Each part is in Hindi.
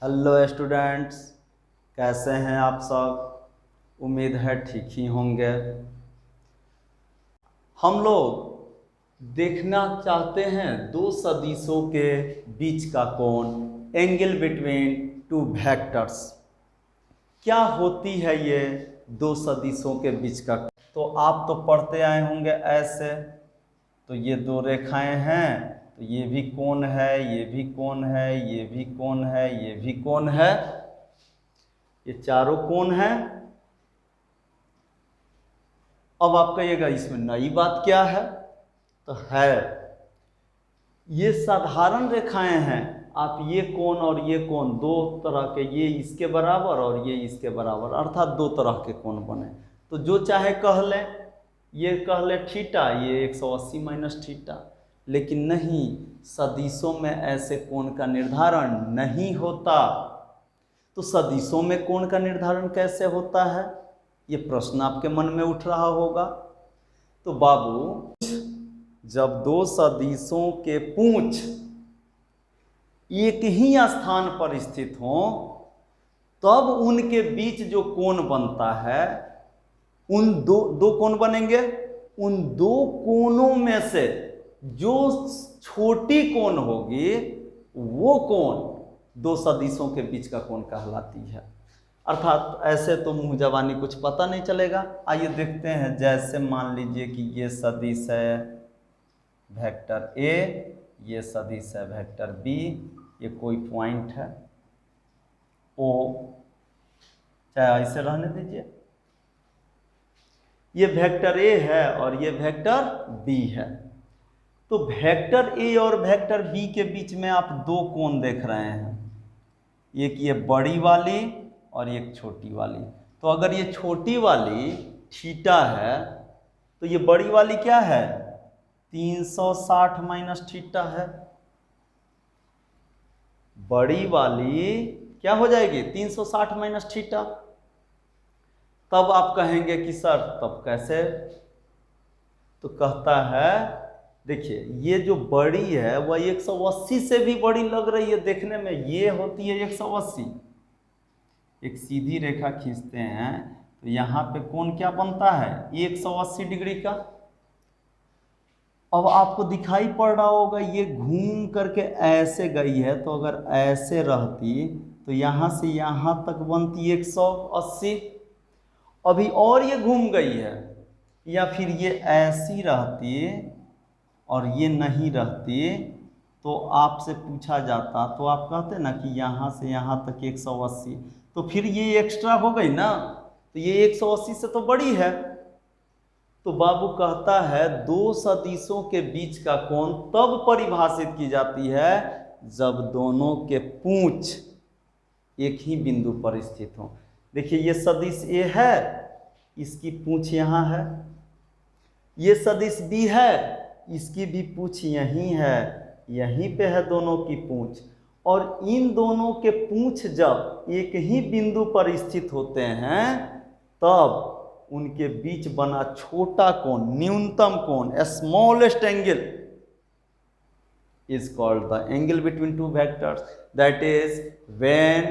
हेलो स्टूडेंट्स, कैसे हैं आप सब। उम्मीद है ठीक ही होंगे। हम लोग देखना चाहते हैं दो सदिशों के बीच का कोण, एंगल बिटवीन टू वेक्टर्स। क्या होती है ये दो सदिशों के बीच का। तो आप तो पढ़ते आए होंगे ऐसे। तो ये दो रेखाएं हैं, तो ये भी कोण है, ये भी कोण है, ये भी कोण है, ये भी कोण है। ये चारों कोण हैं। अब आप कहिएगा इसमें नई बात क्या है। तो है, ये साधारण रेखाएं हैं। आप ये कोण और ये कोण दो तरह के, ये इसके बराबर और ये इसके बराबर, अर्थात दो तरह के कोण बने। तो जो चाहे कह लें, ये कह लें थीटा, ये 180 माइनस थीटा। लेकिन नहीं, सदिशों में ऐसे कोण का निर्धारण नहीं होता। तो सदिशों में कोण का निर्धारण कैसे होता है, ये प्रश्न आपके मन में उठ रहा होगा। तो बाबू, जब दो सदिशों के पूंछ एक ही स्थान पर स्थित हों, तब उनके बीच जो कोण बनता है, उन दो दो कोण बनेंगे। उन दो कोणों में से जो छोटी कोण होगी, वो कोण दो सदिशों के बीच का कोण कहलाती है। अर्थात ऐसे तो मुंह जबानी कुछ पता नहीं चलेगा। आइए देखते हैं। जैसे मान लीजिए कि ये सदिश है वेक्टर ए, ये सदिश है वेक्टर बी, ये कोई पॉइंट है ओ, चाहे ऐसे रहने दीजिए। ये वेक्टर ए है और ये वेक्टर बी है। तो वेक्टर ए और वेक्टर बी के बीच में आप दो कोण देख रहे हैं, एक ये बड़ी वाली और एक छोटी वाली। तो अगर ये छोटी वाली थीटा है, तो ये बड़ी वाली क्या है, 360 माइनस थीटा है। बड़ी वाली क्या हो जाएगी, 360 माइनस थीटा। तब आप कहेंगे कि सर तब कैसे। तो कहता है, देखिए ये जो बड़ी है वह 180 से भी बड़ी लग रही है देखने में। ये होती है 180। एक सीधी रेखा खींचते हैं तो यहाँ पे कोण क्या बनता है, 180 डिग्री का। अब आपको दिखाई पड़ रहा होगा ये घूम करके ऐसे गई है, तो अगर ऐसे रहती तो यहाँ से यहाँ तक बनती 180। अभी और ये घूम गई है, या फिर ये ऐसी रहती और ये नहीं रहती, तो आपसे पूछा जाता तो आप कहते ना कि यहाँ से यहाँ तक 180, तो फिर ये एक्स्ट्रा हो गई ना, तो ये 180 से तो बड़ी है। तो बाबू कहता है दो सदिशों के बीच का कोण तब परिभाषित की जाती है जब दोनों के पूंछ एक ही बिंदु पर स्थित हो। देखिए ये सदिश ए है, इसकी पूंछ यहाँ है। ये सदिश बी है, इसकी भी पूंछ यहीं है, यहीं पे है दोनों की पूंछ। और इन दोनों के पूंछ जब एक ही बिंदु पर स्थित होते हैं, तब उनके बीच बना छोटा कोण, न्यूनतम कोण, smallest angle is called the angle between two vectors. That is, when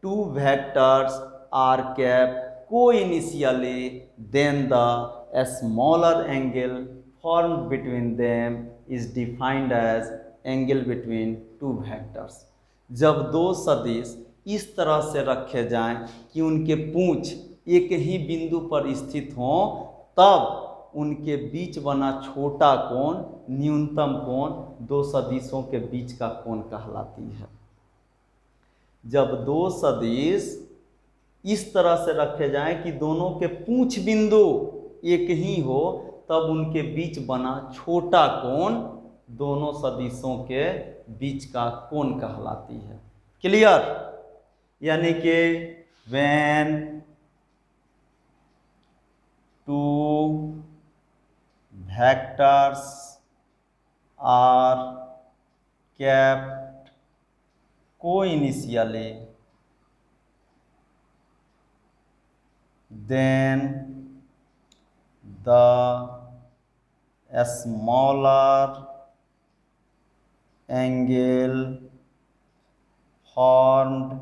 two vectors are kept co-initially, then the smaller angle formed between them is defined as angle between two vectors. जब दो सदिश इस तरह से रखे जाएं कि उनके पूंछ एक ही बिंदु पर स्थित हों, तब उनके बीच बना छोटा कोण, न्यूनतम कोण, दो सदिशों के बीच का कोण कहलाती है। जब दो सदिश इस तरह से रखे जाएं कि दोनों के पूंछ बिंदु एक ही हो, तब उनके बीच बना छोटा कोण दोनों सदिशों के बीच का कोण कहलाती है। क्लियर? यानी कि when two vectors are kept co-initially, then the smaller angle formed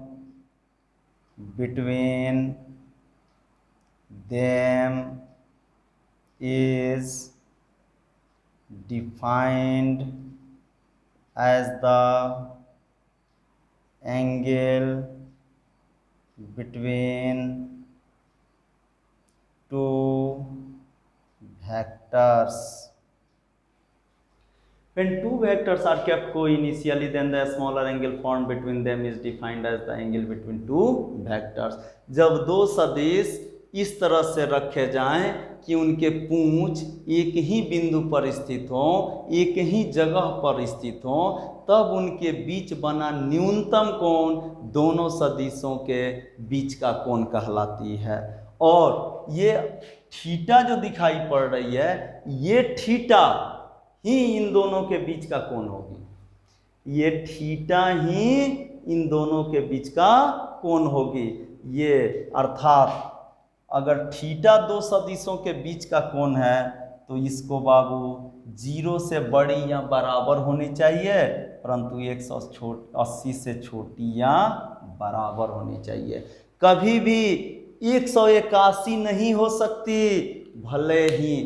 between them is defined as the angle between two vectors. When two vectors are kept co-initially, then the smaller angle formed between them is defined as the angle between two vectors. जब दो सदिश इस तरह से रखे जाएं कि उनके पूंछ एक ही बिंदु पर स्थित हो, एक ही जगह पर स्थित हो, तब उनके बीच बना न्यूनतम कोण दोनों सदिशों के बीच का कोण कहलाती है। और ये थीटा जो दिखाई पड़ रही है, ये थीटा ही इन दोनों के बीच का कोण होगी। ये थीटा ही इन दोनों के बीच का कोण होगी। ये अर्थात अगर थीटा दो सदिशों के बीच का कोण है तो इसको बाबू 0 से बड़ी या बराबर होनी चाहिए, परंतु 180 से छोटी या बराबर होनी चाहिए। कभी भी 181 नहीं हो सकती, भले ही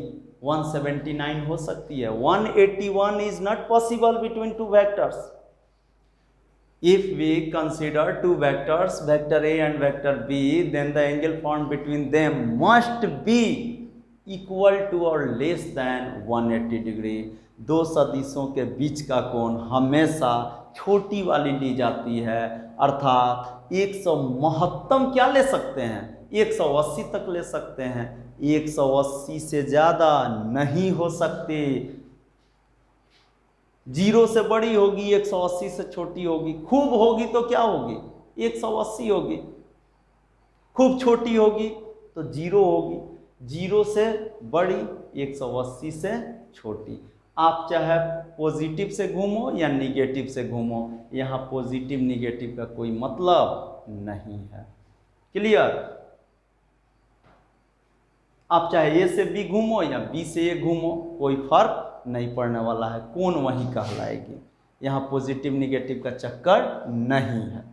179 हो सकती है। 181 is not possible between two vectors. If we consider two vectors, vector A and vector B, then the angle formed between them must be equal to or less than 180 degree. दो सदिशों के बीच का कोण हमेशा छोटी वाली ली जाती है, अर्थात 100 महत्तम क्या ले सकते हैं, 180 तक ले सकते हैं। 180 से ज़्यादा नहीं हो सकती। 0 से बड़ी होगी, 180 से छोटी होगी। खूब होगी तो क्या होगी, 180 होगी। खूब छोटी होगी तो 0 होगी। 0 से बड़ी, 180 से छोटी। आप चाहे पॉजिटिव से घूमो या निगेटिव से घूमो, यहाँ पॉजिटिव निगेटिव का कोई मतलब नहीं है। क्लियर? आप चाहे ए से बी घूमो या बी से ए घूमो, कोई फर्क नहीं पड़ने वाला है, कोण वही कहलाएगी। यहाँ पॉजिटिव निगेटिव का चक्कर नहीं है।